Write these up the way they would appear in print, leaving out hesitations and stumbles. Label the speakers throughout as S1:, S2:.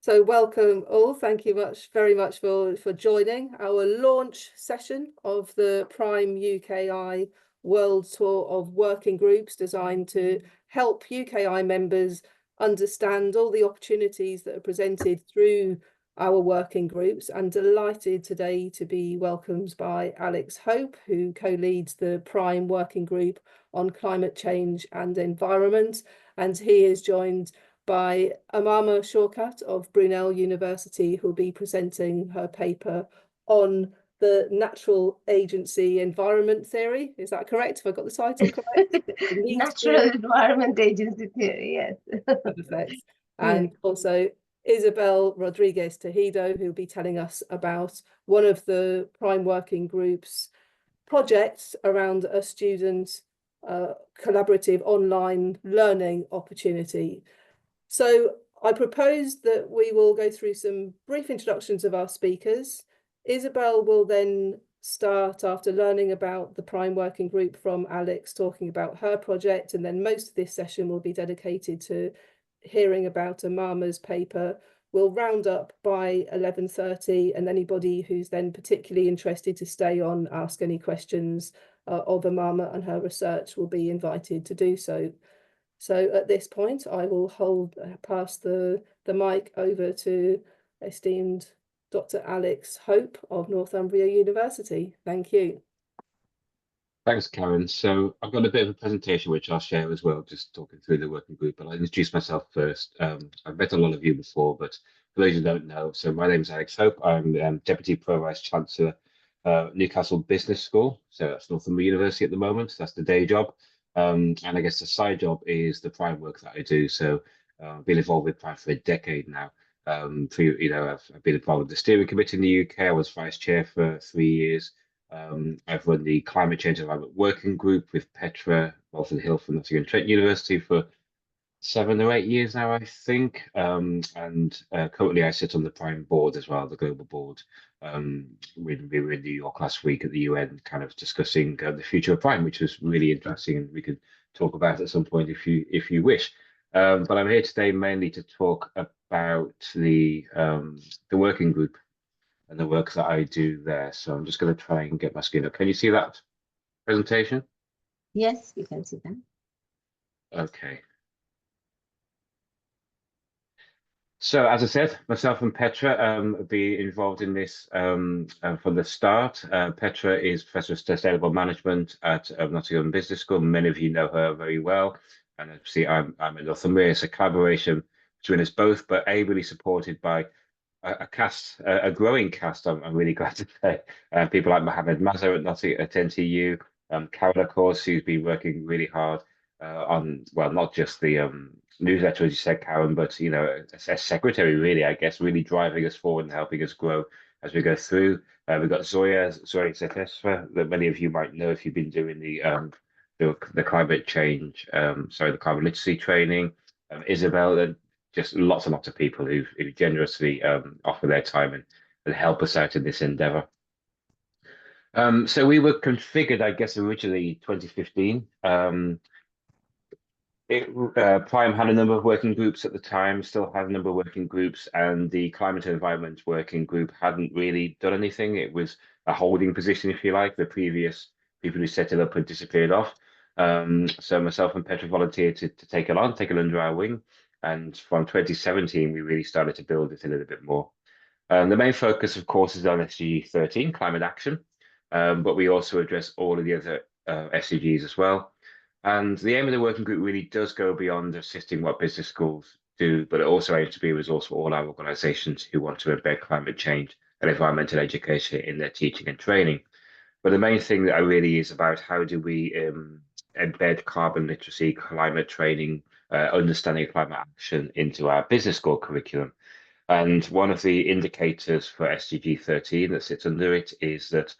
S1: So welcome all. Thank you very much for joining our launch session of the Prime UKI World Tour of Working Groups, designed to help UKI members understand all the opportunities that are presented through our working groups. And delighted today to be welcomed by Alex Hope, who co-leads the Prime Working Group on Climate Change and Environment. And he is joined by Amama Shaukat of Brunel University, who will be presenting her paper on the natural agency environment theory. Is that correct? Have I got the title correct?
S2: Natural environment agency theory, yes.
S1: Perfect. And also Isabel Rodríguez Tejedo, who will be telling us about one of the Prime Working Group's projects around a student collaborative online learning opportunity. So I propose that we will go through some brief introductions of our speakers. Isabel will then start after learning about the Prime Working Group from Alex, talking about her project, and then most of this session will be dedicated to hearing about Amama's paper. We'll round up by 11:30, and anybody who's then particularly interested to stay on, ask any questions of Amama and her research will be invited to do so. So at this point, I will pass the mic over to esteemed Dr. Alex Hope of Northumbria University. Thank you.
S3: Thanks, Karen. So I've got a bit of a presentation which I'll share as well, just talking through the working group, but I'll introduce myself first. I've met a lot of you before, but for those who don't know, so my name is Alex Hope. I'm Deputy Pro Vice Chancellor, Newcastle Business School. So that's Northumbria University at the moment. That's the day job. And I guess the side job is the Prime work that I do. So I've been involved with Prime for a decade now. I've been involved with the steering committee in the UK. I was vice chair for 3 years. I've run the Climate Change Environment Working Group with Petra Walton Hill from Nottingham University for 7 or 8 years now, I think. Currently I sit on the Prime board as well, the global board. We were in New York last week at the UN, kind of discussing the future of Prime, which was really interesting, and we could talk about it at some point if you wish. But I'm here today mainly to talk about the working group and the work that I do there. So I'm just going to try and get my screen up. Can you see that presentation?
S2: Yes, we can see that.
S3: Okay. So as I said, myself and Petra have been involved in this from the start. Petra is Professor of Sustainable Management at Nottingham Business School. Many of you know her very well. And obviously I'm in Northumbria. It's a collaboration between us both, but really supported by a growing cast, I'm really glad to say. People like Mohammed Mazhar at NTU, Karen, of course, who's been working really hard on, well, not just the newsletter, as you said, Karen, but, you know, as secretary, really, I guess, really driving us forward and helping us grow as we go through. We've got Zoya Zetesfa, that many of you might know if you've been doing the climate change, the climate literacy training. Isabel, and just lots and lots of people who generously offer their time and help us out in this endeavor. So we were configured, I guess, originally 2015. Prime had a number of working groups at the time, still had a number of working groups, and the Climate and Environment Working Group hadn't really done anything. It was a holding position, if you like. The previous people who set it up had disappeared off. So myself and Petra volunteered to take it on, take it under our wing. And from 2017, we really started to build it a little bit more. The main focus, of course, is on SDG 13, climate action, but we also address all of the other SDGs as well. And the aim of the working group really does go beyond assisting what business schools do, but it also aims to be a resource for all our organisations who want to embed climate change and environmental education in their teaching and training. But the main thing that really is about how do we embed carbon literacy, climate training, understanding climate action into our business school curriculum. And one of the indicators for SDG 13 that sits under it is that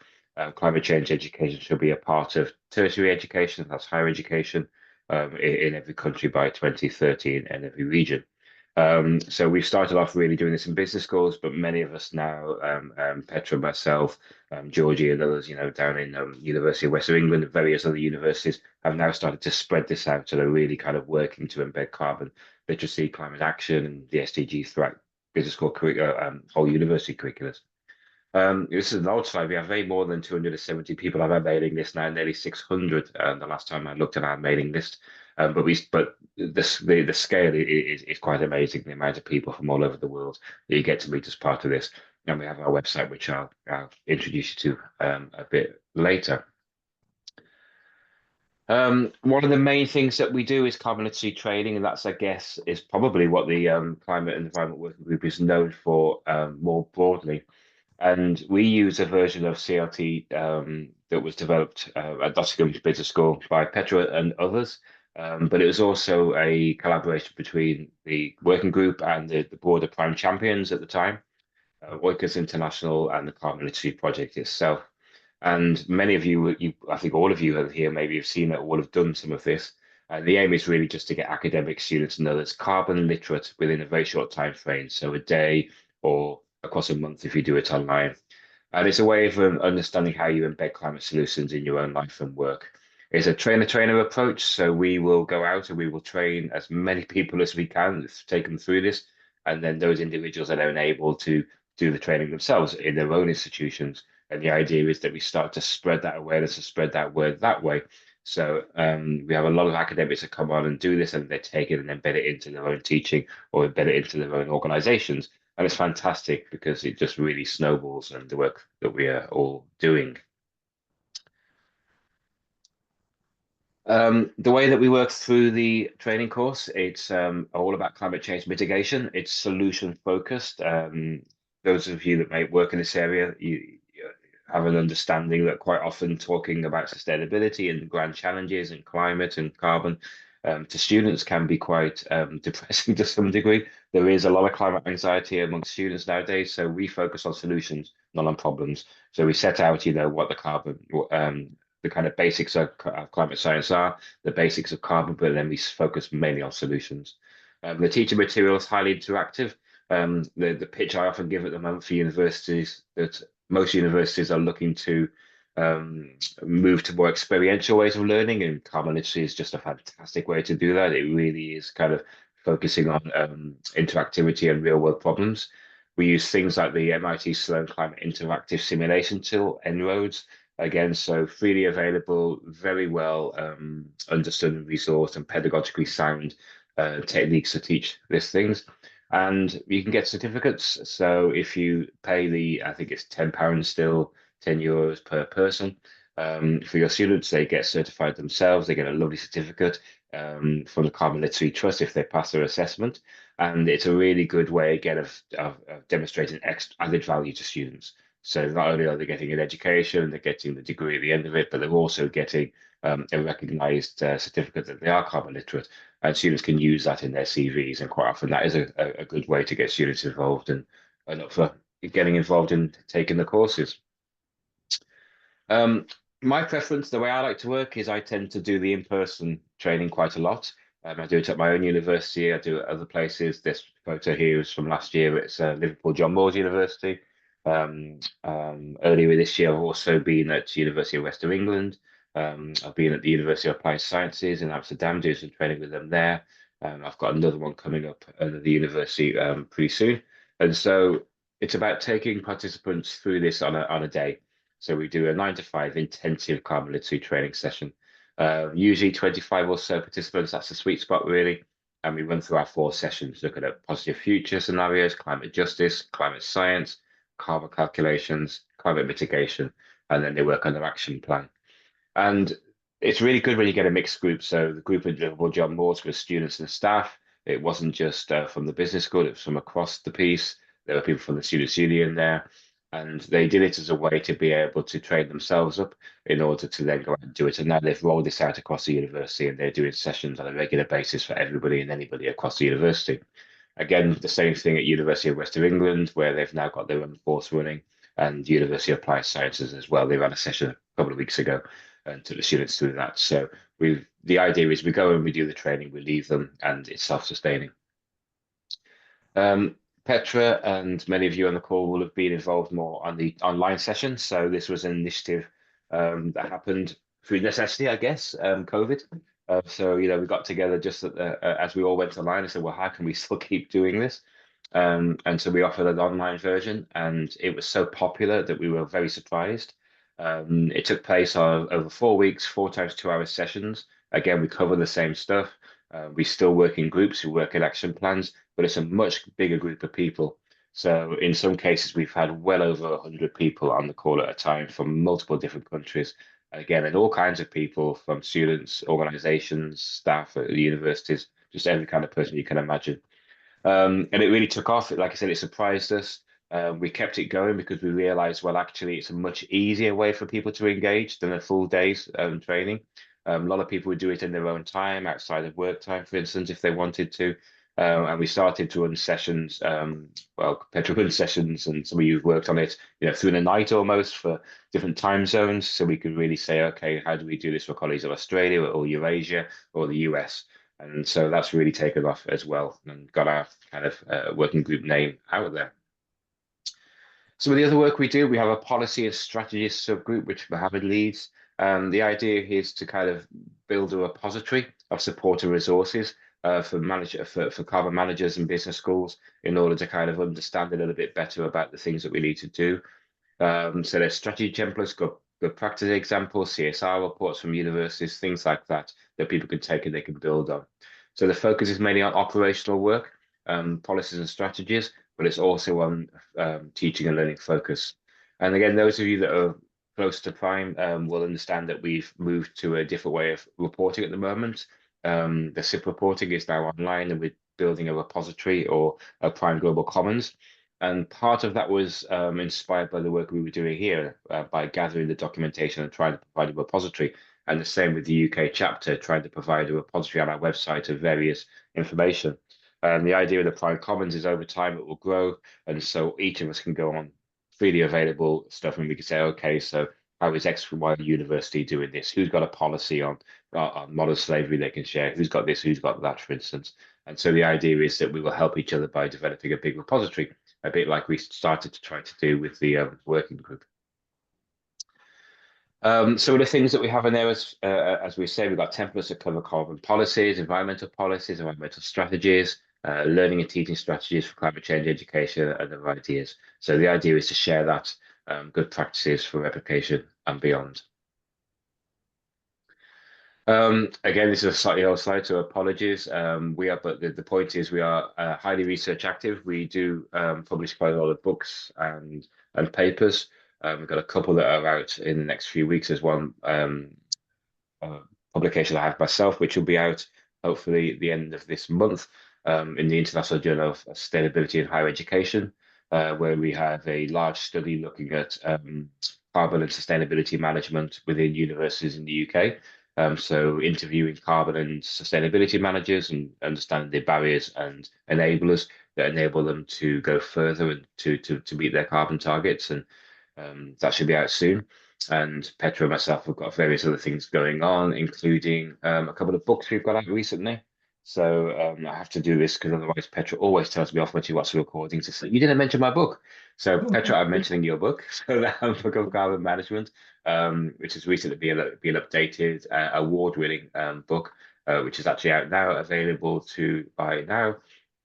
S3: climate change education should be a part of tertiary education, that's higher education, in every country by 2030 in every region. So we've started off really doing this in business schools, but many of us now, Petra, myself, Georgie and others, you know, down in University of Western England and various other universities have now started to spread this out. So they're really kind of working to embed carbon literacy, climate action, and the SDGs throughout business school whole university curriculums. This is an old slide. We have way more than 270 people on our mailing list now, nearly 600 the last time I looked at our mailing list. But the scale is quite amazing, the amount of people from all over the world that you get to meet as part of this. And we have our website, which I'll introduce you to a bit later. One of the main things that we do is carbon literacy training, and that's, I guess, is probably what the Climate and Environment Working Group is known for more broadly. And we use a version of CLT that was developed at Nottingham Business School by Petra and others. But it was also a collaboration between the working group and the broader Prime Champions at the time, Oikos International and the Carbon Literacy Project itself. And many of you, I think all of you here maybe have seen it or will have done some of this. And the aim is really just to get academic students and others carbon literate within a very short time frame, so a day or across a month if you do it online. And it's a way of understanding how you embed climate solutions in your own life and work. It's a trainer-trainer approach, so we will go out and we will train as many people as we can, take them through this, and then those individuals are then able to do the training themselves in their own institutions. And the idea is that we start to spread that awareness and spread that word that way. So we have a lot of academics that come on and do this, and they take it and embed it into their own teaching or embed it into their own organizations. And it's fantastic because it just really snowballs and the work that we are all doing. The way that we work through the training course, it's all about climate change mitigation. It's solution focused. Those of you that may work in this area, you have an understanding that quite often talking about sustainability and grand challenges and climate and carbon to students can be quite depressing to some degree. There is a lot of climate anxiety amongst students nowadays, so we focus on solutions, not on problems. So we set out, what the carbon, the kind of basics of climate science are, the basics of carbon, but then we focus mainly on solutions. The teaching material is highly interactive. The pitch I often give at the moment for universities that most universities are looking to move to more experiential ways of learning, and carbon literacy is just a fantastic way to do that. It really is kind of focusing on interactivity and real world problems. We use things like the MIT Sloan Climate Interactive Simulation Tool, En-ROADS, again, so freely available, very well understood and resourced and pedagogically sound techniques to teach these things. And you can get certificates. So if you pay I think it's £10 still, €10 per person. For your students, they get certified themselves. They get a lovely certificate from the Carbon Literacy Trust if they pass their assessment. And it's a really good way, again, of demonstrating added value to students. So not only are they getting an education, they're getting the degree at the end of it, but they're also getting a recognised certificate that they are carbon literate, and students can use that in their CVs. And quite often that is a good way to get students involved and up for getting involved in taking the courses. My preference, the way I like to work, is I tend to do the in-person training quite a lot. I do it at my own university. I do it at other places. This photo here is from last year. It's Liverpool John Moores University. Earlier this year, I've also been at University of Western England. I've been at the University of Applied Sciences in Amsterdam, doing some training with them there. I've got another one coming up at the university pretty soon. And so it's about taking participants through this on a day. So we do a 9 to 5 intensive carbon literacy training session. Usually 25 or so participants, that's the sweet spot really. And we run through our 4 sessions, looking at positive future scenarios, climate justice, climate science, carbon calculations, climate mitigation, and then they work on their action plan. And it's really good when you get a mixed group. So the group at Liverpool John Moores was students and staff. It wasn't just from the business school, it was from across the piece. There were people from the Students' Union there. And they did it as a way to be able to train themselves up in order to then go out and do it. And now they've rolled this out across the university, and they're doing sessions on a regular basis for everybody and anybody across the university. Again, the same thing at University of Western England, where they've now got their own course running, and University of Applied Sciences as well. They ran a session a couple of weeks ago and took the students through that. So the idea is we go and we do the training, we leave them, and it's self-sustaining. Petra and many of you on the call will have been involved more on the online session. So this was an initiative that happened through necessity, I guess, COVID. So, we got together just as we all went online and said, well, how can we still keep doing this? And so we offered an online version, and it was so popular that we were very surprised. It took place over 4 weeks, 4 times 2 hour sessions. Again, we cover the same stuff. We still work in groups, we work in action plans, but it's a much bigger group of people. So in some cases, we've had well over 100 people on the call at a time from multiple different countries. Again, and all kinds of people, from students, organizations, staff at the universities, just every kind of person you can imagine. And it really took off. Like I said, it surprised us. We kept it going because we realized, well, actually, it's a much easier way for people to engage than a full day's training. A lot of people would do it in their own time, outside of work time, for instance, if they wanted to. And we started to run sessions, well, Petra run sessions, and some of you have worked on it, through the night almost for different time zones. So we could really say, okay, how do we do this for colleagues of Australia or Eurasia or the US? And so that's really taken off as well and got our kind of working group name out there. Some of the other work we do, we have a policy and strategist subgroup, which Mohammed leads. The idea is to kind of build a repository of support and resources for carbon managers and business schools in order to kind of understand a little bit better about the things that we need to do. So there's strategy templates, good practice examples, CSR reports from universities, things like that people can take and they can build on. So the focus is mainly on operational work, policies and strategies, but it's also on teaching and learning focus. And again, those of you that are close to Prime will understand that we've moved to a different way of reporting at the moment. The SIP reporting is now online, and we're building a repository or a Prime Global Commons. And part of that was inspired by the work we were doing here by gathering the documentation and trying to provide a repository. And the same with the UK chapter, trying to provide a repository on our website of various information. And the idea of the Prime Commons is over time it will grow. And so each of us can go on freely available stuff and we can say, okay, so how is X Y University doing this? Who's got a policy on modern slavery they can share? Who's got this? Who's got that, for instance? And so the idea is that we will help each other by developing a big repository, a bit like we started to try to do with the working group. Some of the things that we have in there, as we say, we've got templates that cover carbon policies, environmental strategies, learning and teaching strategies for climate change education, and other ideas. So the idea is to share that good practices for replication and beyond. Again, this is a slightly old slide, so apologies. But the point is we are highly research active. We do publish quite a lot of books and papers. We've got a couple that are out in the next few weeks. There's one publication I have myself, which will be out hopefully at the end of this month in the International Journal of Sustainability in Higher Education, where we have a large study looking at carbon and sustainability management within universities in the UK. So interviewing carbon and sustainability managers and understanding the barriers and enablers that enable them to go further and to meet their carbon targets. And that should be out soon. And Petra and myself have got various other things going on, including a couple of books we've got out recently. So I have to do this because otherwise Petra always tells me off when she watches the recording to say, you didn't mention my book. So Petra, I'm mentioning your book. So the Handbook of Carbon Management, which has recently been updated, award-winning book, which is actually out now, available to buy now.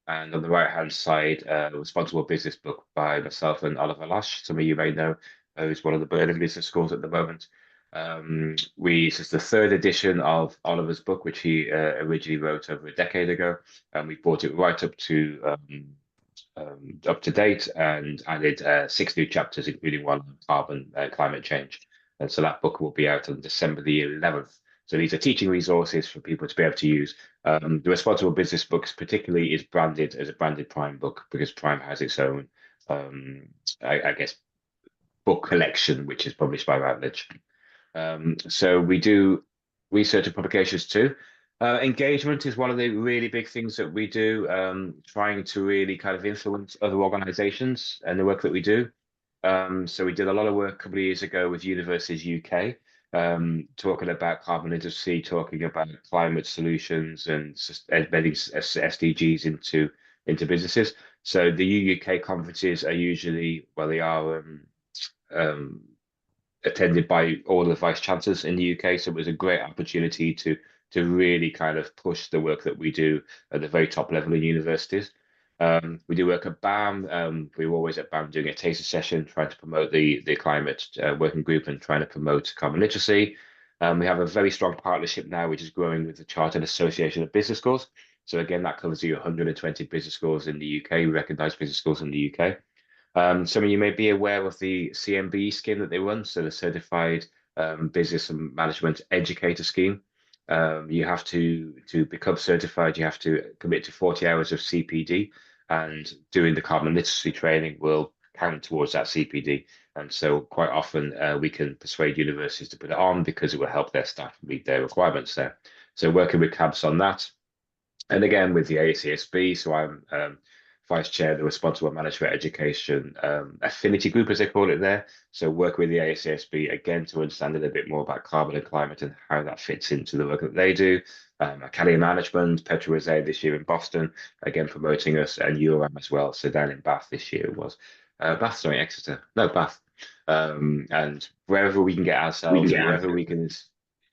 S3: And on the right-hand side, a responsible business book by myself and Oliver Lash. Some of you may know, who's one of the Brunel business schools at the moment. This is the third edition of Oliver's book, which he originally wrote over a decade ago, and we brought it right up to date and added 6 new chapters, including one on carbon climate change. And so that book will be out on December the 11th. So these are teaching resources for people to be able to use. The Responsible Business books particularly is branded as a branded Prime book because Prime has its own, I guess, book collection, which is published by Routledge. So we do research and publications too. Engagement is one of the really big things that we do, trying to really kind of influence other organizations and the work that we do. So we did a lot of work a couple of years ago with Universities UK, talking about carbon literacy, talking about climate solutions and embedding SDGs into businesses. So the UUK conferences are usually, well, they are attended by all the vice chancellors in the UK. So it was a great opportunity to really kind of push the work that we do at the very top level in universities. We do work at BAM. We were always at BAM doing a taster session, trying to promote the climate working group and trying to promote carbon literacy. We have a very strong partnership now, which is growing with the Chartered Association of Business Schools. So again, that covers the 120 business schools in the UK, recognized business schools in the UK. Some of you may be aware of the CMB scheme that they run, so the Certified Business and Management Educator Scheme. You have to become certified, you have to commit to 40 hours of CPD, and doing the carbon literacy training will count towards that CPD. And so quite often we can persuade universities to put it on because it will help their staff meet their requirements there. So working with CABS on that. And again, with the ACSB, so I'm Vice Chair, the Responsible Management Education Affinity Group, as they call it there. So work with the ACSB, again, to understand a little bit more about carbon and climate and how that fits into the work that they do. Academy Management, Petra was there this year in Boston, again, promoting us, and URAM as well. So down in Bath this year it was. Bath, sorry, Exeter. No, Bath. And wherever we can get ourselves, wherever we can...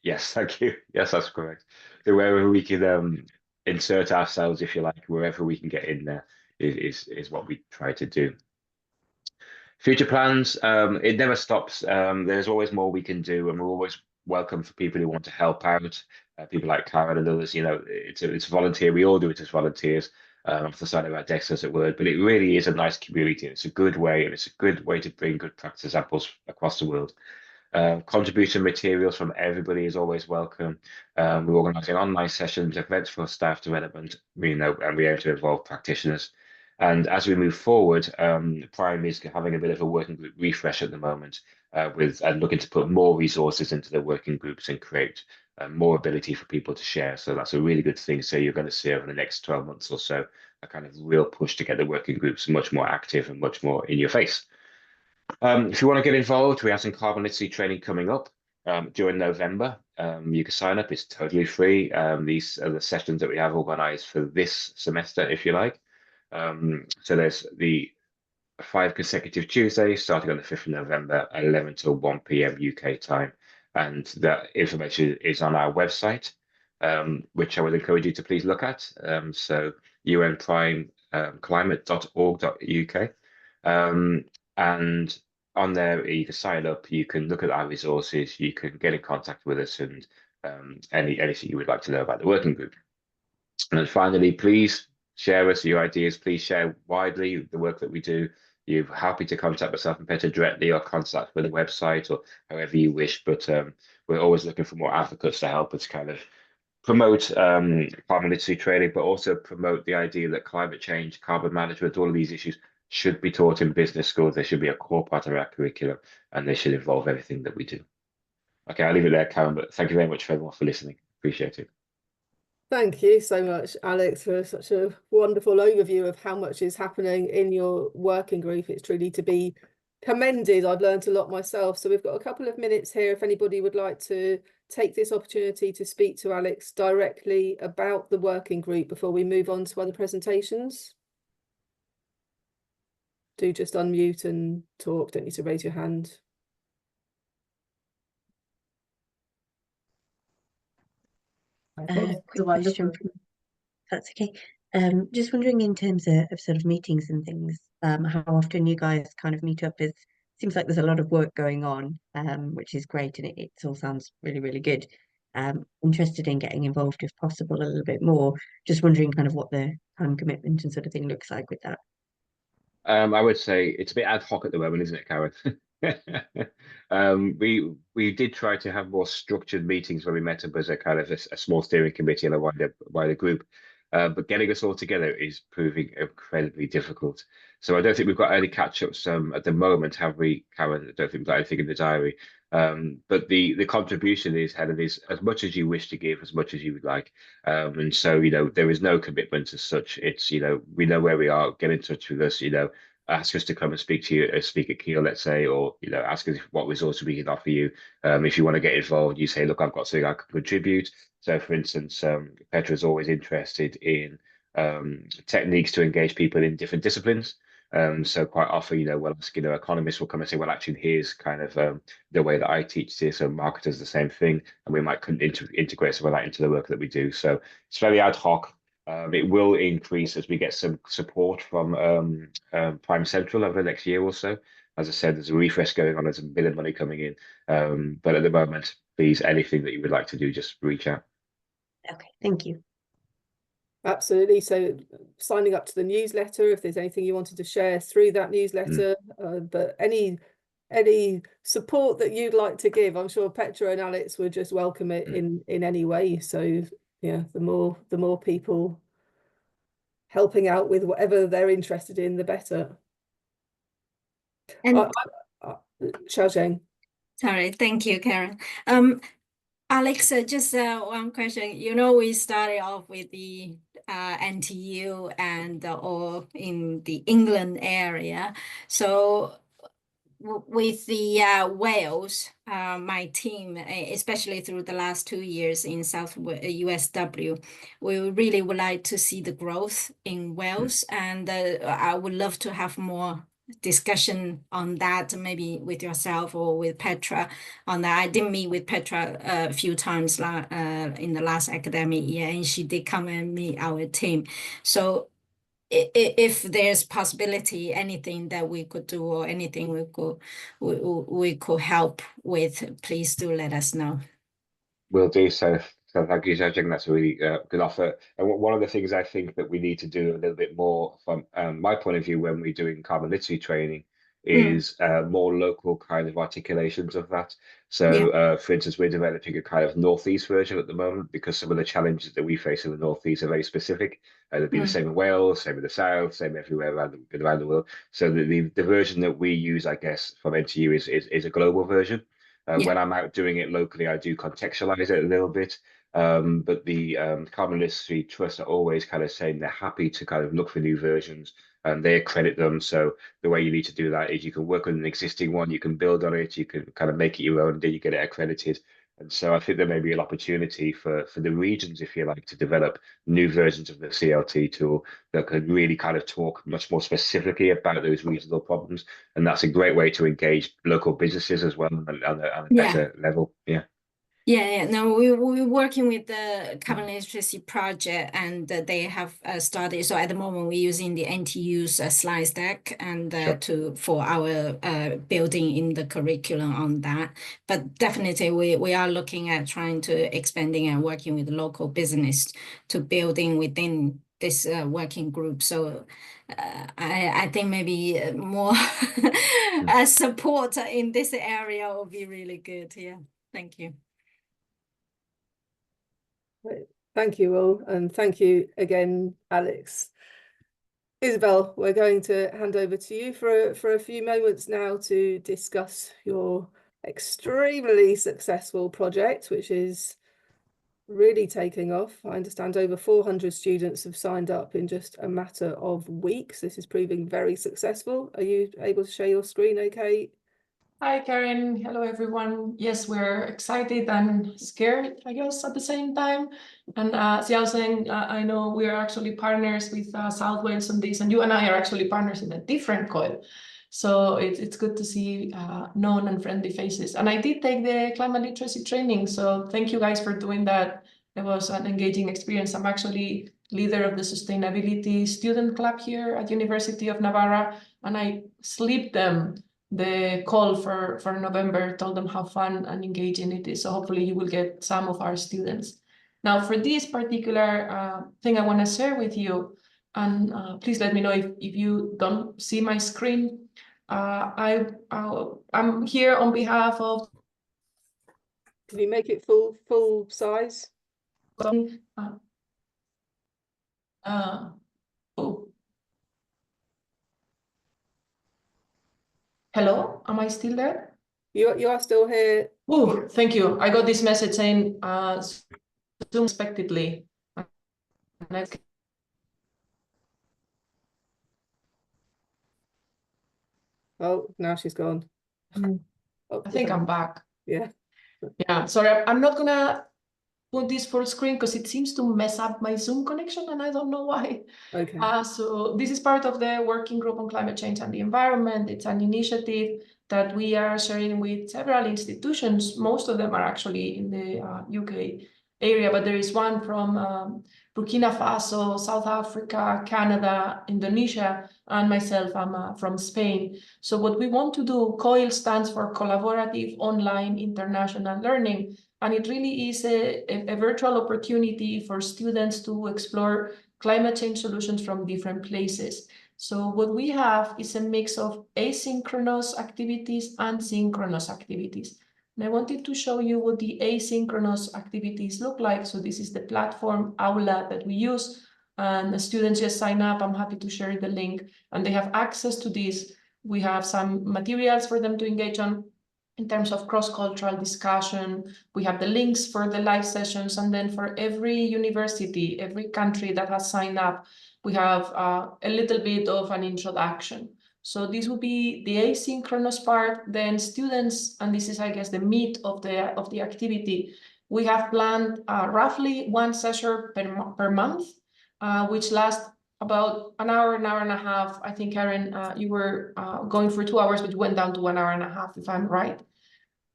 S3: Yes, thank you. Yes, that's correct. So wherever we can insert ourselves, if you like, wherever we can get in there is what we try to do. Future plans, it never stops. There's always more we can do, and we're always welcome for people who want to help out. People like Karen and others, you know, it's volunteer. We all do it as volunteers. Off the side of our desks, as it were, but it really is a nice community. It's a good way, and it's a good way to bring good practice examples across the world. Contribution materials from everybody is always welcome. We're organising online sessions, events for staff development, you know, and we aim to involve practitioners. And as we move forward, PRME is having a bit of a working group refresh at the moment, and looking to put more resources into the working groups and create more ability for people to share. So that's a really good thing. So you're going to see over the next 12 months or so a kind of real push to get the working groups much more active and much more in your face. If you want to get involved, we have some carbon literacy training coming up during November. You can sign up, it's totally free. These are the sessions that we have organized for this semester, if you like. So there's the 5 consecutive Tuesdays starting on the 5th of November, 11 till 1 p.m. UK time. And that information is on our website, which I would encourage you to please look at. So unprimeclimate.org.uk. And on there, you can sign up, you can look at our resources, you can get in contact with us, and anything you would like to know about the working group. And then finally, please share us your ideas. Please share widely the work that we do. You're happy to contact myself and Petra directly, or contact with the website, or however you wish. But we're always looking for more advocates to help us kind of promote carbon literacy training, but also promote the idea that climate change, carbon management, all of these issues should be taught in business schools. They should be a core part of our curriculum, and they should involve everything that we do. Okay, I'll leave it there, Karen, but thank you very much for everyone for listening. Appreciate it.
S1: Thank you so much, Alex, for such a wonderful overview of how much is happening in your working group. It's truly to be commended. I've learned a lot myself. So we've got a couple of minutes here if anybody would like to take this opportunity to speak to Alex directly about the working group before we move on to other presentations. Do just unmute and talk. Don't need to raise your hand.
S2: Okay,
S4: Quick question, that's okay. Just wondering, in terms of sort of meetings and things, how often you guys kind of meet up? Seems like there's a lot of work going on, which is great, and it all sounds really, really good. Interested in getting involved if possible a little bit more. Just wondering kind of what the time commitment and sort of thing looks like with that.
S3: I would say it's a bit ad hoc at the moment, isn't it, Karen? We did try to have more structured meetings when we met up as a kind of a small steering committee and a wider group, but getting us all together is proving incredibly difficult. So I don't think we've got any catch-ups at the moment, have we, Karen? I don't think we've got anything in the diary. But the contribution is, Helen, is as much as you wish to give, as much as you would like. And so, you know, there is no commitment as such. It's, you know, we know where we are, get in touch with us, you know, ask us to come and speak to you, speak at Kiel, let's say, or, you know, ask us what resources we can offer you. If you want to get involved, you say, look, I've got something I can contribute. So, for instance, Petra is always interested in techniques to engage people in different disciplines. So quite often, you know, we'll ask, you know, economists will come and say, well, actually, here's kind of the way that I teach this. So marketers, the same thing. And we might integrate some of that into the work that we do. So it's very ad hoc. It will increase as we get some support from Prime Central over the next year or so. As I said, there's a refresh going on, there's a bit of money coming in. But at the moment, please, anything that you would like to do, just reach out.
S4: Okay, thank you.
S1: Absolutely. So signing up to the newsletter, if there's anything you wanted to share through that newsletter, but any support that you'd like to give, I'm sure Petra and Alex would just welcome it in any way. So yeah, the more people helping out with whatever they're interested in, the better.
S2: And
S1: Xiaozheng.
S2: sorry, thank you, Karen. Alex, just one question. You know, we started off with the NTU and or in the England area. So with the Wales, my team, especially through the last 2 years in South USW, we really would like to see the growth in Wales, and I would love to have more discussion on that, maybe with yourself or with Petra on that. I did meet with Petra a few times in the last academic year, and she did come and meet our team. So if there's possibility, anything that we could do or anything we could help with, please do let us know.
S3: Will do so. So thank you, Xiaojing. That's a really good offer. And one of the things I think that we need to do a little bit more from my point of view when we're doing carbon literacy training is more local kind of articulations of that. So for instance, we're developing a kind of Northeast version at the moment because some of the challenges that we face in the Northeast are very specific. It'll be the same in Wales, same in the South, same everywhere around the world. So the version that we use, I guess, from NTU is a global version. When I'm out doing it locally, I do contextualize it a little bit. But the Carbon Literacy Trust are always kind of saying they're happy to kind of look for new versions and they accredit them. So the way you need to do that is you can work on an existing one, you can build on it, you can kind of make it your own, then you get it accredited. And so I think there may be an opportunity for the regions, if you like, to develop new versions of the CLT tool that could really kind of talk much more specifically about those regional problems. And that's a great way to engage local businesses as well on a better level. Yeah.
S2: Yeah, no, we're working with the Carbon Literacy Project, and they have started. So at the moment, we're using the NTU's slide deck and for our building in the curriculum on that. But definitely, we are looking at trying to expanding and working with local business to building within this working group. So I think maybe more support in this area will be really good. Yeah, thank you.
S1: Thank you all, and thank you again, Alex. Isabel, we're going to hand over to you for a few moments now to discuss your extremely successful project, which is really taking off. I understand over 400 students have signed up in just a matter of weeks. This is proving very successful. Are you able to share your screen okay?
S5: Hi, Karen. Hello, everyone. Yes, we're excited and scared, I guess, at the same time. And Xiaozhen, I know we are actually partners with South Wales on this, and you and I are actually partners in a different COIL. So it's good to see known and friendly faces. And I did take the climate literacy training, so thank you guys for doing that. It was an engaging experience. I'm actually leader of the sustainability student club here at University of Navarra, and I slipped them the call for November, told them how fun and engaging it is. So hopefully you will get some of our students. Now for this particular thing I want to share with you, and please let me know if you don't see my screen. I'm here on behalf of...
S1: Can you make it full size?
S5: Hello, am I still there?
S1: You are still here.
S5: Oh, thank you. I got this message saying Zoom unexpectedly.
S1: Oh, now she's gone. Oh,
S5: I think I'm back.
S1: Yeah.
S5: Yeah, sorry, I'm not gonna put this full screen because it seems to mess up my Zoom connection and I don't know why.
S1: Okay.
S5: So this is part of the working group on climate change and the environment. It's an initiative that we are sharing with several institutions. Most of them are actually in the UK area, but there is one from Burkina Faso, South Africa, Canada, Indonesia, and myself, I'm from Spain. So what we want to do, COIL stands for Collaborative Online International Learning, and it really is a virtual opportunity for students to explore climate change solutions from different places. So what we have is a mix of asynchronous activities and synchronous activities. And I wanted to show you what the asynchronous activities look like. So this is the platform Aula that we use, and the students just sign up. I'm happy to share the link, and they have access to this. We have some materials for them to engage on in terms of cross-cultural discussion. We have the links for the live sessions, and then for every university, every country that has signed up, we have a little bit of an introduction. So this would be the asynchronous part. Then students, and this is, I guess, the meat of the activity, we have planned roughly one session per month, which lasts about an hour and a half. I think, Karen, you were going for 2 hours, but went down to 1 hour and a half, if I'm right.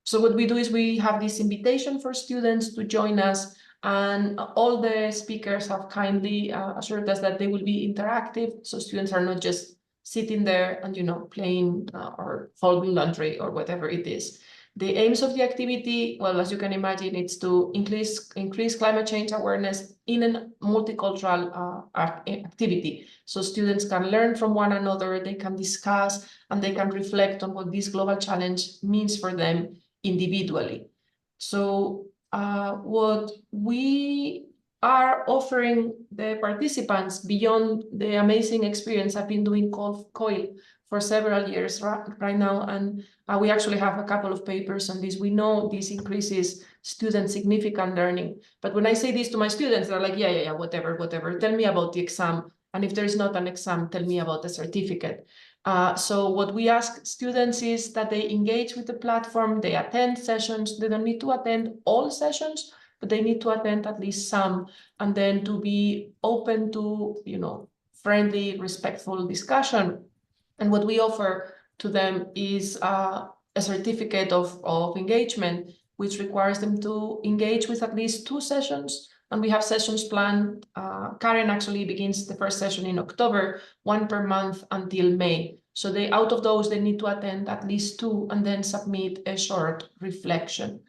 S5: So what we do is we have this invitation for students to join us, and all the speakers have kindly assured us that they will be interactive, so students are not just sitting there and, playing or folding laundry or whatever it is. The aims of the activity, well, as you can imagine, it's to increase climate change awareness in a multicultural activity. So students can learn from one another, they can discuss, and they can reflect on what this global challenge means for them individually. So what we are offering the participants, beyond the amazing experience I've been doing COIL for several years right now, and we actually have a couple of papers on this. We know this increases student significant learning. But when I say this to my students, they're like, yeah, whatever. Tell me about the exam. And if there is not an exam, tell me about the certificate. So what we ask students is that they engage with the platform, they attend sessions. They don't need to attend all sessions, but they need to attend at least some, and then to be open to, friendly, respectful discussion. And what we offer to them is a certificate of engagement, which requires them to engage with at least 2 sessions. And we have sessions planned. Karen actually begins the first session in October, 1 per month until May. So out of those, they need to attend at least 2 and then submit a short reflection.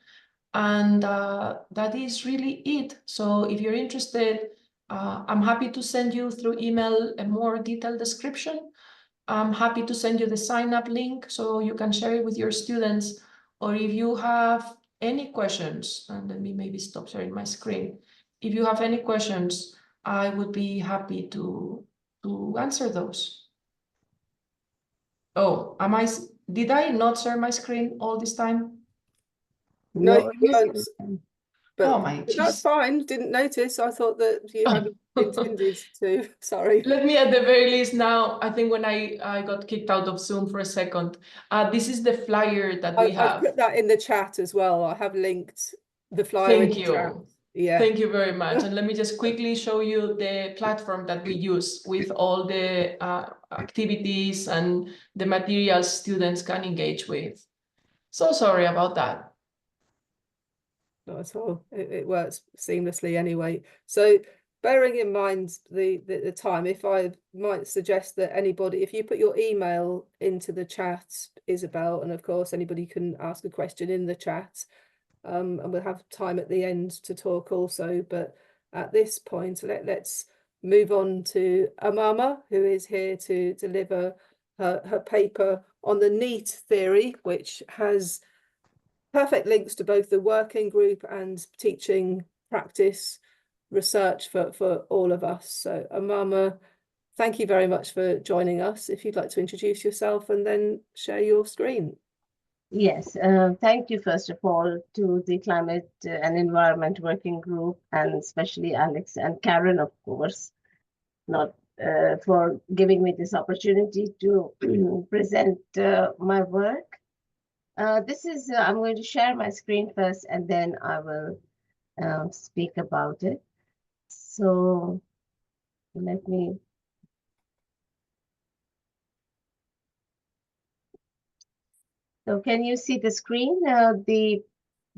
S5: And that is really it. So if you're interested, I'm happy to send you through email a more detailed description. I'm happy to send you the sign-up link so you can share it with your students. Or if you have any questions, and let me maybe stop sharing my screen. If you have any questions, I would be happy to answer those. Oh, did I not share my screen all this time?
S1: No, you weren't. But
S5: Oh my,
S1: that's fine. Didn't notice. I thought that you hadn't intended to. Sorry.
S5: Let me, at the very least, now, I think when I got kicked out of Zoom for a second, this is the flyer that we have.
S1: I put that in the chat as well. I have linked the flyer in the chat. Yeah.
S5: Thank you very much. And let me just quickly show you the platform that we use with all the activities and the materials students can engage with. So sorry about that.
S1: Not at all. It works seamlessly anyway. So bearing in mind the time, if I might suggest that anybody, if you put your email into the chat, Isabel, and of course anybody can ask a question in the chat, and we'll have time at the end to talk also. But at this point, let's move on to Amama, who is here to deliver her paper on the NEAT theory, which has perfect links to both the working group and teaching practice research for all of us. So Amama, thank you very much for joining us. If you'd like to introduce yourself and then share your screen.
S6: Yes, thank you first of all to the Climate and Environment Working Group, and especially Alex and Karen, of course, for giving me this opportunity to present my work. I'm going to share my screen first, and then I will speak about it. So let me. So can you see the screen? The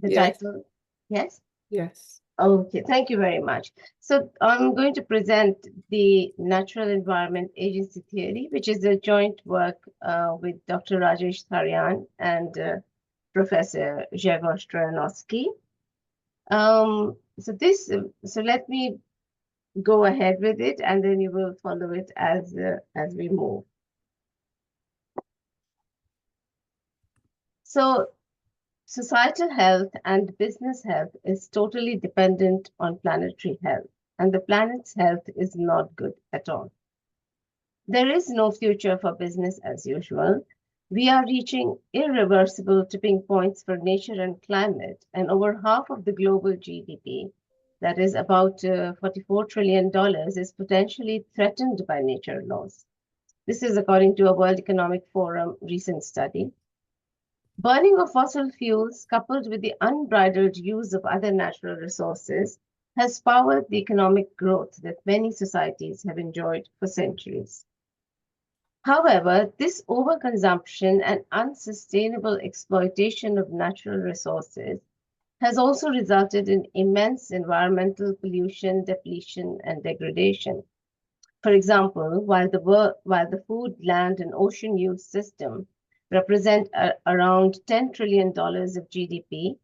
S1: Yes.
S6: title? Yes.
S1: Yes.
S6: Okay, thank you very much. So I'm going to present the Natural Environment Agency Theory, which is a joint work with Dr. Rajesh Tharyan and Professor Grzegorz Trojanowski. So let me go ahead with it, and then you will follow it as we move. So societal health and business health is totally dependent on planetary health, and the planet's health is not good at all. There is no future for business as usual. We are reaching irreversible tipping points for nature and climate, and over half of the global GDP, that is about $44 trillion, is potentially threatened by nature loss. This is according to a World Economic Forum recent study. Burning of fossil fuels, coupled with the unbridled use of other natural resources, has powered the economic growth that many societies have enjoyed for centuries. However, this overconsumption and unsustainable exploitation of natural resources has also resulted in immense environmental pollution, depletion, and degradation. For example, while the food, land, and ocean use system represent around $10 trillion of GDP,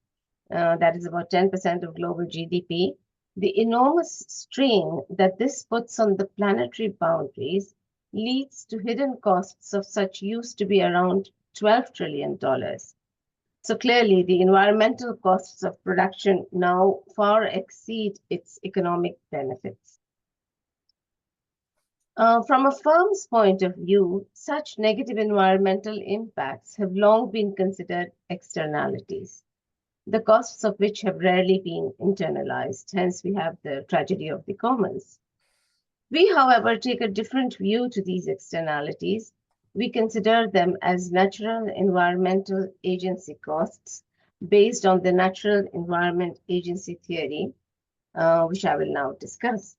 S6: that is about 10% of global GDP, the enormous strain that this puts on the planetary boundaries leads to hidden costs of such use to be around $12 trillion. So clearly, the environmental costs of production now far exceed its economic benefits. From a firm's point of view, such negative environmental impacts have long been considered externalities, the costs of which have rarely been internalized. Hence, we have the tragedy of the commons. We, however, take a different view to these externalities. We consider them as natural environmental agency costs based on the Natural Environment Agency Theory, which I will now discuss.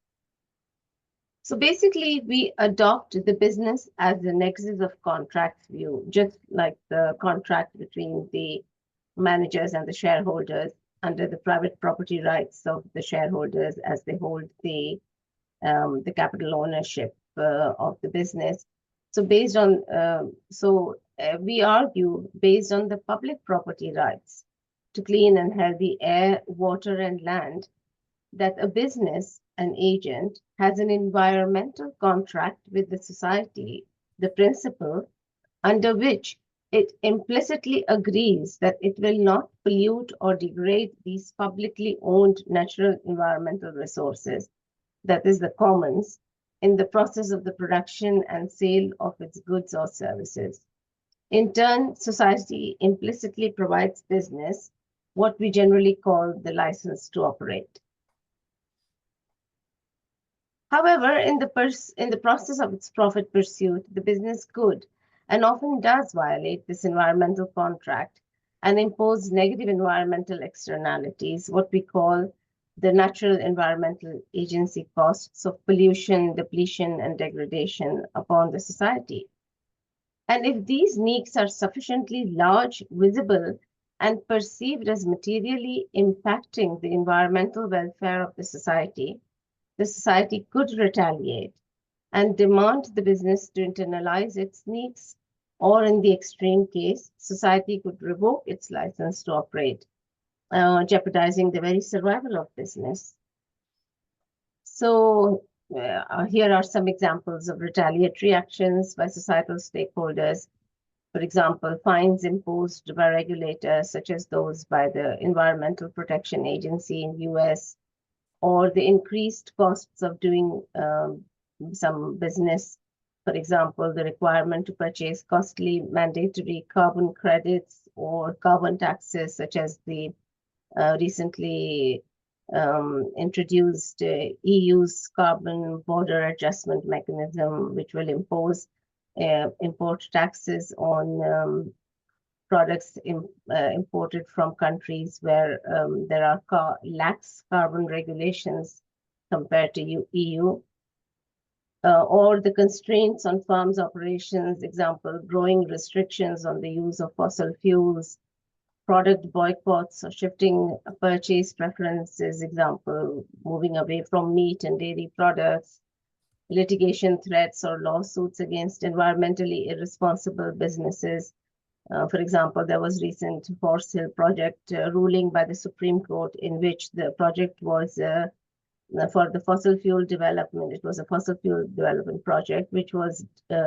S6: So basically, we adopt the business as the nexus of contracts view, just like the contract between the managers and the shareholders under the private property rights of the shareholders as they hold the capital ownership of the business. So based on, we argue based on the public property rights to clean and healthy air, water, and land, that a business, an agent, has an environmental contract with the society, the principle under which it implicitly agrees that it will not pollute or degrade these publicly owned natural environmental resources, that is the commons, in the process of the production and sale of its goods or services. In turn, society implicitly provides business what we generally call the license to operate. However, in the process of its profit pursuit, the business could and often does violate this environmental contract and impose negative environmental externalities, what we call the natural environmental agency costs of pollution, depletion, and degradation upon the society. And if these needs are sufficiently large, visible, and perceived as materially impacting the environmental welfare of the society could retaliate and demand the business to internalize its needs, or in the extreme case, society could revoke its license to operate, jeopardizing the very survival of business. So here are some examples of retaliatory actions by societal stakeholders. For example, fines imposed by regulators, such as those by the Environmental Protection Agency in the US, or the increased costs of doing some business. For example, the requirement to purchase costly mandatory carbon credits or carbon taxes, such as the recently introduced EU's carbon border adjustment mechanism, which will impose import taxes on products imported from countries where there are lax carbon regulations compared to EU, or the constraints on farms' operations, example, growing restrictions on the use of fossil fuels, product boycotts or shifting purchase preferences, example, moving away from meat and dairy products, litigation threats or lawsuits against environmentally irresponsible businesses. For example, there was recent Horse Hill project ruling by the Supreme Court in which the project was for the fossil fuel development. It was a fossil fuel development project which was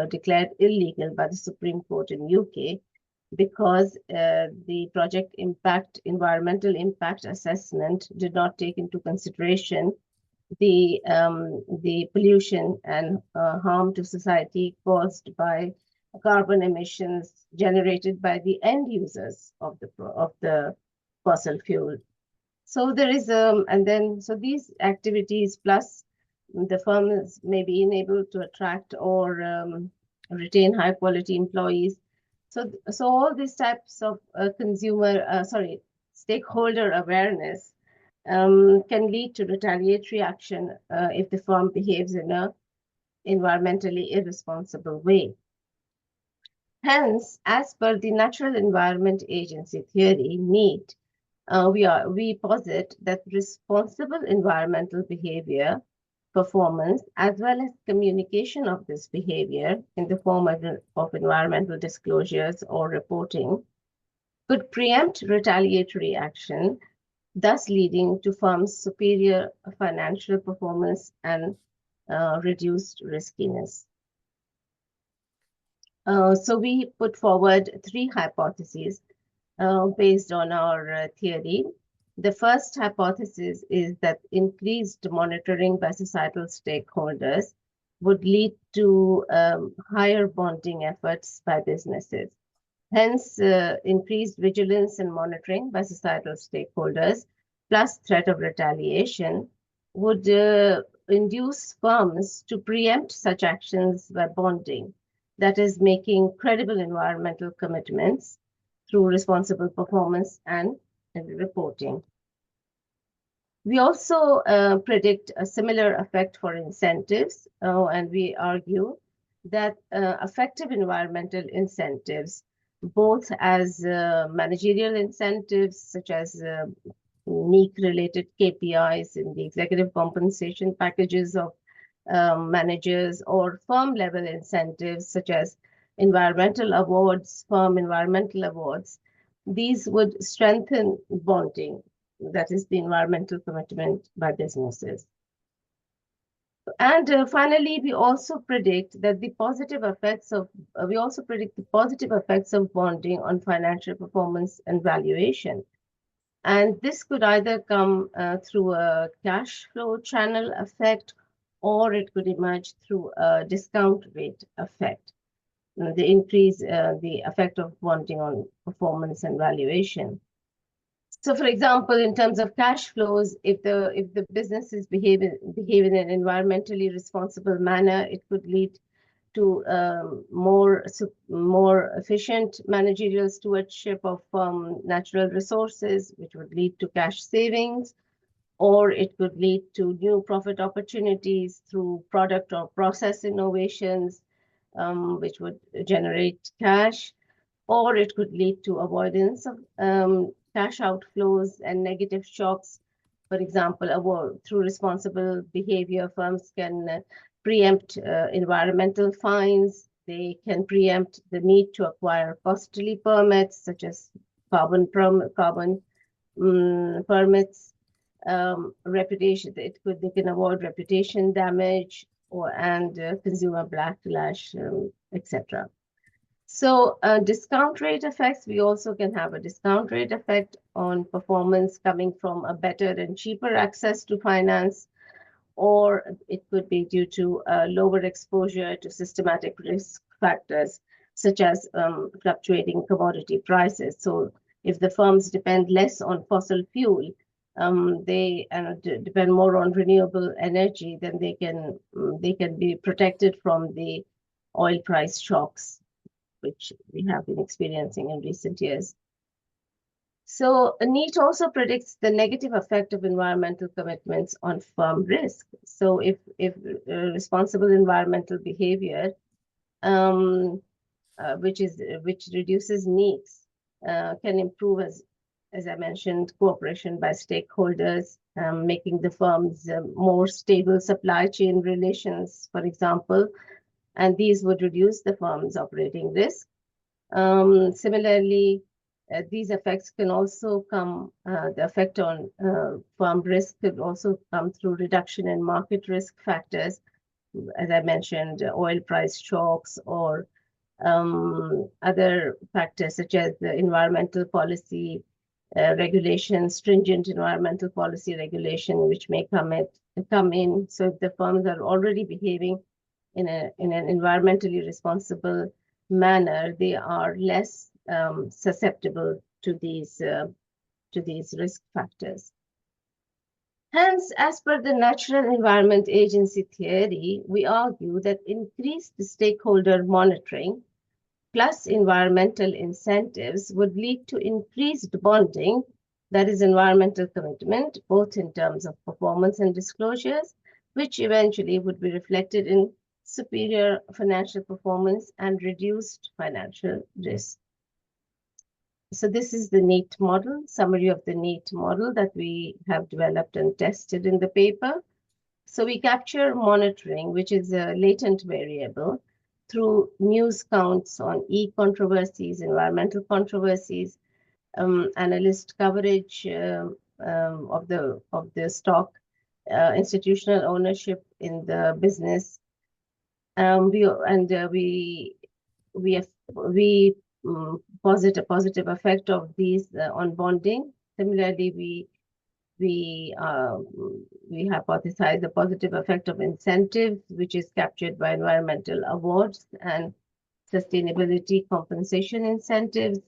S6: declared illegal by the Supreme Court in UK because the project environmental impact assessment did not take into consideration the pollution and harm to society caused by carbon emissions generated by the end users of the fossil fuel. So there is so these activities plus the firms may be enabled to attract or retain high quality employees. So all these types of stakeholder awareness can lead to retaliatory action if the firm behaves in an environmentally irresponsible way. Hence, as per the Natural Environment Agency theory, NEAT, we posit that responsible environmental behavior, performance, as well as communication of this behavior in the form of environmental disclosures or reporting could preempt retaliatory action, thus leading to firms' superior financial performance and reduced riskiness. So we put forward 3 hypotheses based on our theory. The first hypothesis is that increased monitoring by societal stakeholders would lead to higher bonding efforts by businesses. Hence, increased vigilance and monitoring by societal stakeholders, plus threat of retaliation, would induce firms to preempt such actions by bonding, that is, making credible environmental commitments through responsible performance and reporting. We also predict a similar effect for incentives, and we argue that effective environmental incentives, both as managerial incentives such as NEAC-related KPIs in the executive compensation packages of managers, or firm-level incentives such as environmental awards, firm environmental awards, these would strengthen bonding, that is the environmental commitment by businesses. And finally, we also predict that the positive effects of bonding on financial performance and valuation. And this could either come through a cash flow channel effect, or it could emerge through a discount rate effect. The effect of bonding on performance and valuation. So, for example, in terms of cash flows, if the businesses behave in an environmentally responsible manner, it could lead to more efficient managerial stewardship of natural resources, which would lead to cash savings, or it could lead to new profit opportunities through product or process innovations, which would generate cash, or it could lead to avoidance of cash outflows and negative shocks. For example, through responsible behavior, firms can preempt environmental fines. They can preempt the need to acquire costly permits, such as carbon permits. Reputation. They can avoid reputation damage and consumer backlash, etc. So discount rate effects, we also can have a discount rate effect on performance coming from a better and cheaper access to finance, or it could be due to lower exposure to systematic risk factors, such as fluctuating commodity prices. So if the firms depend less on fossil fuel, they depend more on renewable energy, then they can be protected from the oil price shocks, which we have been experiencing in recent years. So NEAT also predicts the negative effect of environmental commitments on firm risk. So if responsible environmental behavior, which reduces needs, can improve, as I mentioned, cooperation by stakeholders, making the firms more stable supply chain relations, for example, and these would reduce the firm's operating risk. Similarly, these effects can also come, the effect on firm risk could also come through reduction in market risk factors, as I mentioned, oil price shocks or other factors such as the environmental policy regulation, stringent environmental policy regulation, which may come in. So if the firms are already behaving in an environmentally responsible manner, they are less susceptible to these risk factors. Hence, as per the Natural Environment Agency theory, we argue that increased stakeholder monitoring plus environmental incentives would lead to increased bonding, that is environmental commitment, both in terms of performance and disclosures, which eventually would be reflected in superior financial performance and reduced financial risk. So this is the NEAT model, summary of the NEAT model that we have developed and tested in the paper. So we capture monitoring, which is a latent variable, through news counts on e-controversies, environmental controversies, analyst coverage of the stock, institutional ownership in the business. We posit a positive effect of these on bonding. Similarly, we hypothesize the positive effect of incentives, which is captured by environmental awards and sustainability compensation incentives.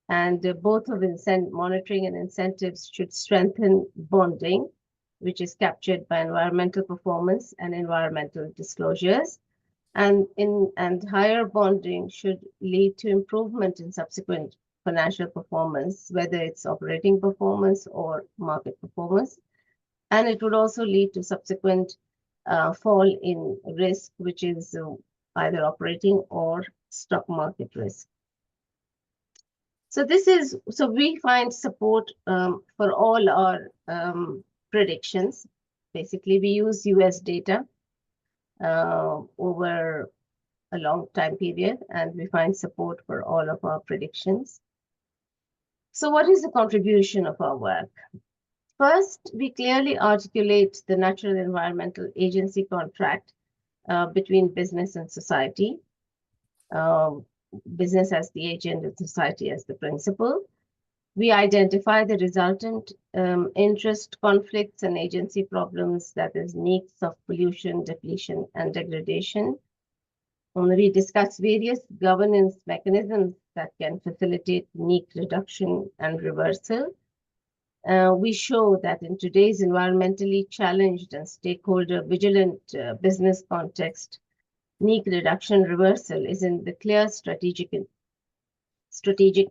S6: And both of monitoring and incentives should strengthen bonding, which is captured by environmental performance and environmental disclosures. And higher bonding should lead to improvement in subsequent financial performance, whether it's operating performance or market performance. And it would also lead to subsequent fall in risk, which is either operating or stock market risk. So we find support for all our predictions. Basically, we use US data over a long time period, and we find support for all of our predictions. So what is the contribution of our work? First, we clearly articulate the Natural Environmental Agency contract between business and society. Business as the agent and society as the principal. We identify the resultant interest conflicts and agency problems, that is needs of pollution, depletion, and degradation. We discuss various governance mechanisms that can facilitate need reduction and reversal. We show that in today's environmentally challenged and stakeholder vigilant business context, need reduction reversal is in the clear strategic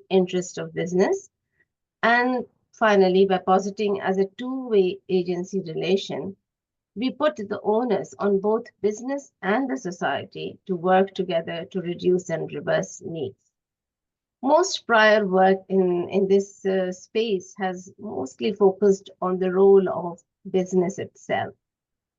S6: interest of business. And finally, by positing as a two-way agency relation, we put the onus on both business and the society to work together to reduce and reverse needs. Most prior work in this space has mostly focused on the role of business itself.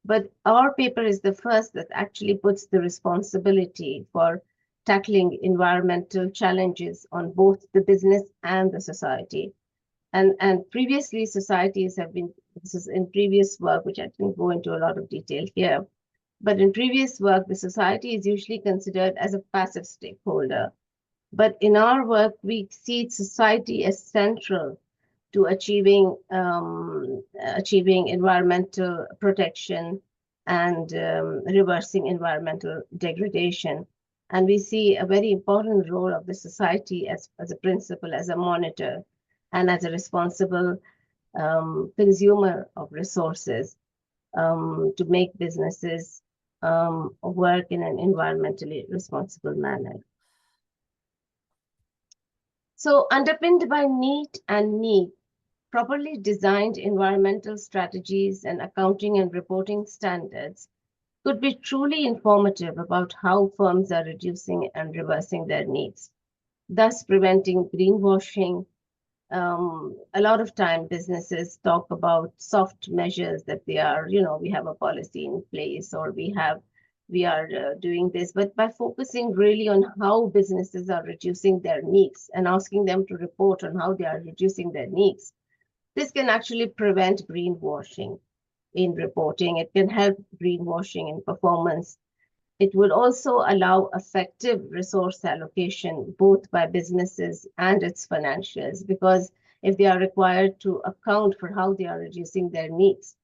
S6: But our paper is the first that actually puts the responsibility for tackling environmental challenges on both the business and the society. And previously, societies have been, this is in previous work, which I didn't go into a lot of detail here, but in previous work, the society is usually considered as a passive stakeholder. But in our work, we see society as central to achieving environmental protection and reversing environmental degradation. And we see a very important role of the society as a principal, as a monitor, and as a responsible consumer of resources to make businesses work in an environmentally responsible manner. So underpinned by NEAT and NEAT, properly designed environmental strategies and accounting and reporting standards could be truly informative about how firms are reducing and reversing their needs. thus preventing greenwashing. A lot of time businesses talk about soft measures that they are, we have a policy in place, or we are doing this, but by focusing really on how businesses are reducing their leaks and asking them to report on how they are reducing their leaks, this can actually prevent greenwashing in reporting. It can help greenwashing in performance. It will also allow effective resource allocation, both by businesses and its financials, because if they are required to account for how they are reducing their needs,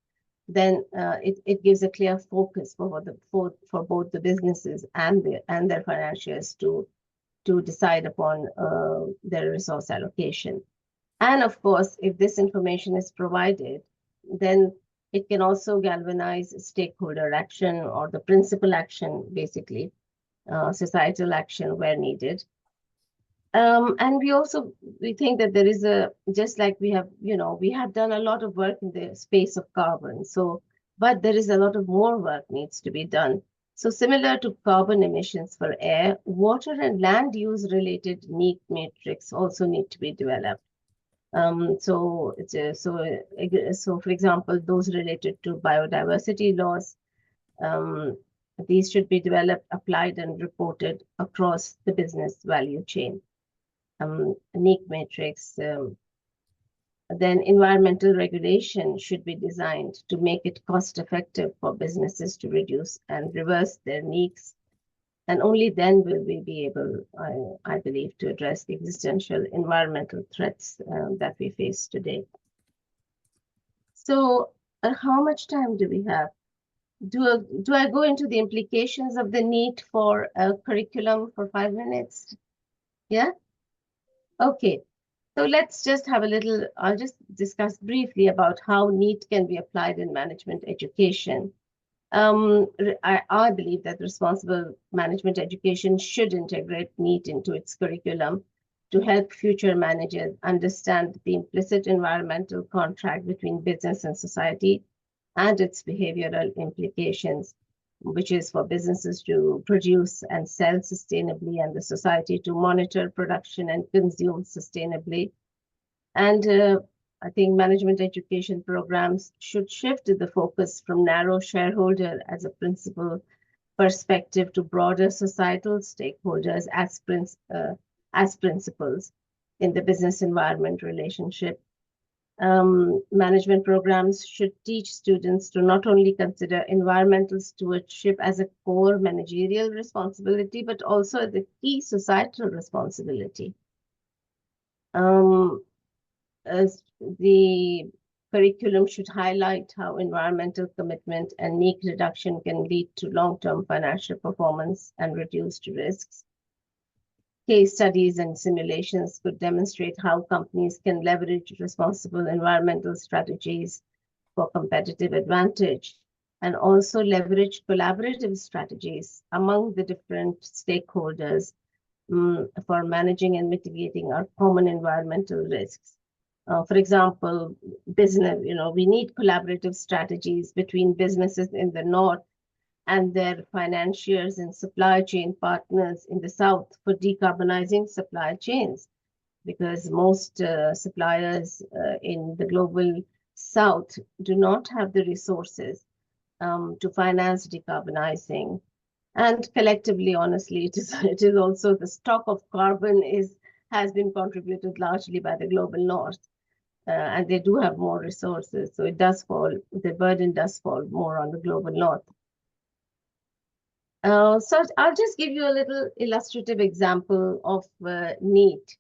S6: then it gives a clear focus for both the businesses and their financials to decide upon their resource allocation. And of course, if this information is provided, then it can also galvanize stakeholder action, or the principal action, basically, societal action where needed. And we think that there is just like we have done a lot of work in the space of carbon. But there is a lot of more work needs to be done. So similar to carbon emissions for air, water and land use related need matrix also need to be developed. So for example, those related to biodiversity loss, these should be developed, applied, and reported across the business value chain. Need matrix. Then environmental regulation should be designed to make it cost effective for businesses to reduce and reverse their needs. And only then will we be able, I believe, to address the existential environmental threats that we face today. So how much time do we have? Do I go into the implications of the need for a curriculum for 5 minutes? Yeah? Okay. So let's just have I'll just discuss briefly about how NEET can be applied in management education. I believe that responsible management education should integrate NEET into its curriculum to help future managers understand the implicit environmental contract between business and society and its behavioral implications, which is for businesses to produce and sell sustainably and the society to monitor production and consume sustainably. And I think management education programs should shift the focus from narrow shareholder as a principal perspective to broader societal stakeholders as principals in the business environment relationship. Management programs should teach students to not only consider environmental stewardship as a core managerial responsibility, but also the key societal responsibility. As the curriculum should highlight how environmental commitment and leak reduction can lead to long-term financial performance and reduced risks. Case studies and simulations could demonstrate how companies can leverage responsible environmental strategies for competitive advantage, and also leverage collaborative strategies among the different stakeholders for managing and mitigating our common environmental risks. For example, business, we need collaborative strategies between businesses in the north and their financiers and supply chain partners in the south for decarbonizing supply chains, because most suppliers in the global south do not have the resources to finance decarbonizing. And collectively, honestly, it is also the stock of carbon has been contributed largely by the global north. And they do have more resources, so the burden does fall more on the global north. So I'll just give you a little illustrative example of NEET,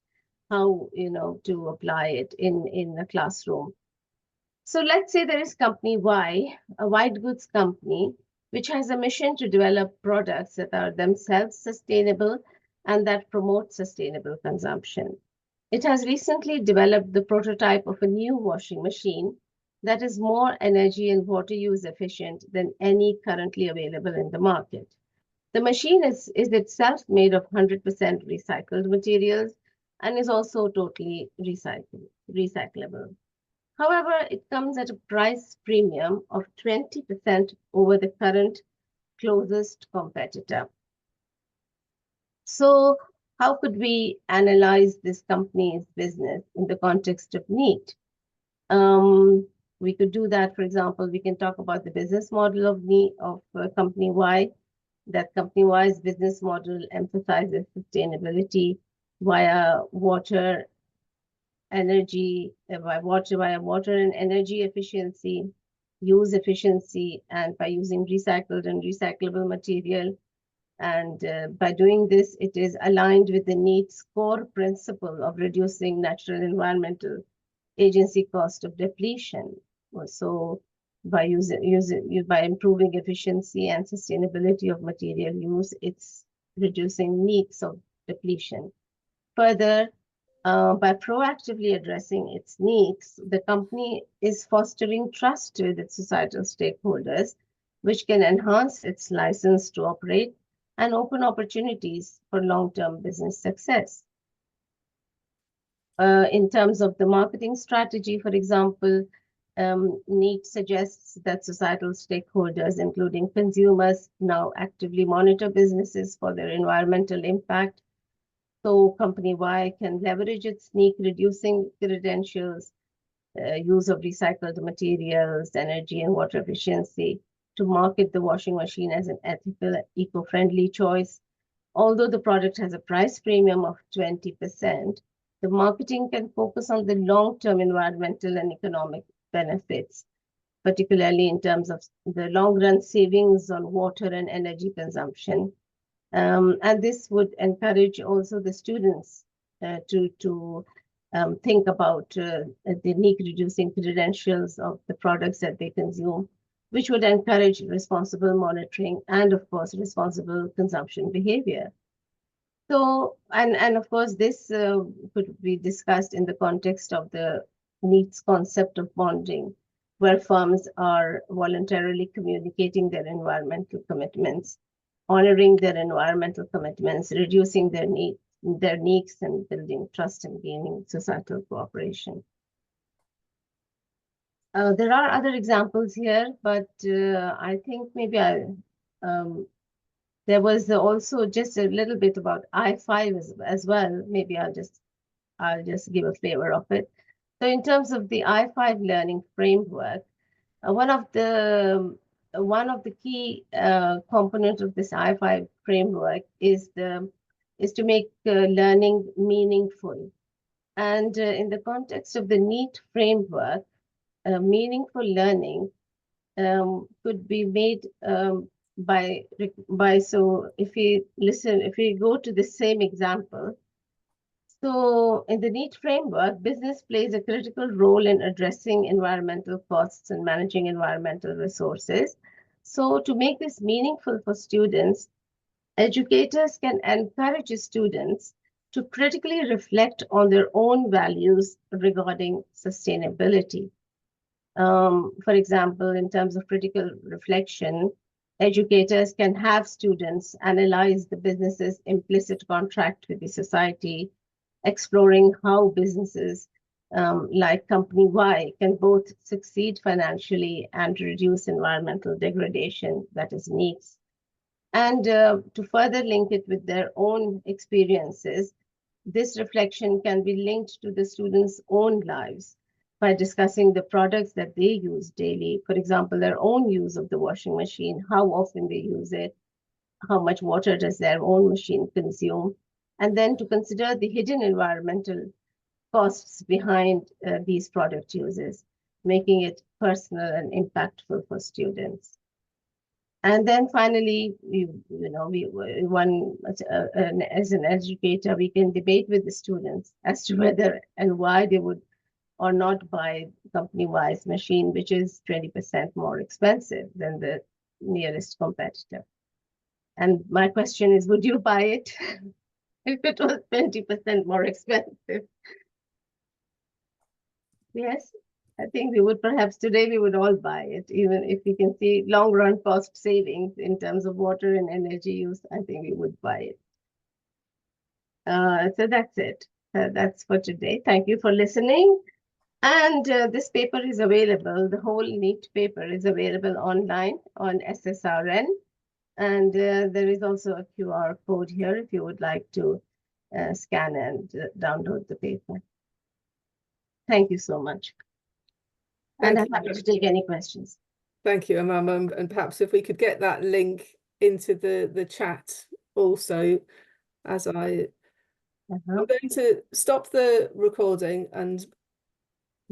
S6: how to apply it in a classroom. So let's say there is company Y, a white goods company, which has a mission to develop products that are themselves sustainable and that promote sustainable consumption. It has recently developed the prototype of a new washing machine that is more energy and water use efficient than any currently available in the market. The machine is itself made of 100% recycled materials and is also totally recyclable. However, it comes at a price premium of 20% over the current closest competitor. So how could we analyze this company's business in the context of NEET? We could do that, for example, we can talk about the business model of NEET, of company Y. That company Y's business model emphasizes sustainability via water, energy, via water and energy efficiency, use efficiency, and by using recycled and recyclable material. And by doing this, it is aligned with the NEET's core principle of reducing natural environmental agency cost of depletion. So by improving efficiency and sustainability of material use, it's reducing needs of depletion. Further, by proactively addressing its needs, the company is fostering trust with its societal stakeholders, which can enhance its license to operate and open opportunities for long-term business success. In terms of the marketing strategy, for example, NEET suggests that societal stakeholders, including consumers, now actively monitor businesses for their environmental impact. So company Y can leverage its NEET reducing credentials, use of recycled materials, energy and water efficiency to market the washing machine as an ethical, eco-friendly choice. Although the product has a price premium of 20%, the marketing can focus on the long-term environmental and economic benefits, particularly in terms of the long-run savings on water and energy consumption. And this would encourage also the students to think about the NEET reducing credentials of the products that they consume, which would encourage responsible monitoring and, of course, responsible consumption behavior. So, and of course, this could be discussed in the context of the NEET's concept of bonding, where firms are voluntarily communicating their environmental commitments, honoring their environmental commitments, reducing their needs and building trust and gaining societal cooperation. There are other examples here, but I think maybe there was also just a little bit about I5 as well. Maybe I'll just give a flavor of it. So in terms of the I5 learning framework, one of the key components of this I5 framework is to make learning meaningful. And in the context of the NEET framework, meaningful learning could be made so if we go to the same example. So in the NEET framework, business plays a critical role in addressing environmental costs and managing environmental resources. So to make this meaningful for students, educators can encourage students to critically reflect on their own values regarding sustainability. For example, in terms of critical reflection, educators can have students analyze the business's implicit contract with the society, exploring how businesses like company Y can both succeed financially and reduce environmental degradation, that is needs. And to further link it with their own experiences, this reflection can be linked to the students' own lives by discussing the products that they use daily. For example, their own use of the washing machine, how often they use it, how much water does their own machine consume, and then to consider the hidden environmental costs behind these product uses, making it personal and impactful for students. And then finally, as an educator, we can debate with the students as to whether and why they would or not buy company Y's machine, which is 20% more expensive than the nearest competitor. And my question is, would you buy it if it was 20% more expensive? Yes, I think we would perhaps today we would all buy it, even if we can see long run cost savings in terms of water and energy use. I think we would buy it. So that's it. That's for today. Thank you for listening. And this paper is available, the whole NEET paper is available online on SSRN. And there is also a QR code here if you would like to scan and download the paper. Thank you so much. And I'm happy to take any questions.
S1: Thank you, Amama, and perhaps if we could get that link into the chat also, as I'm going to stop the recording and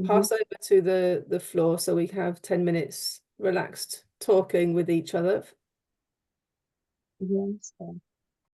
S1: pass over to the floor so we have 10 minutes relaxed talking with each other.
S6: Yes.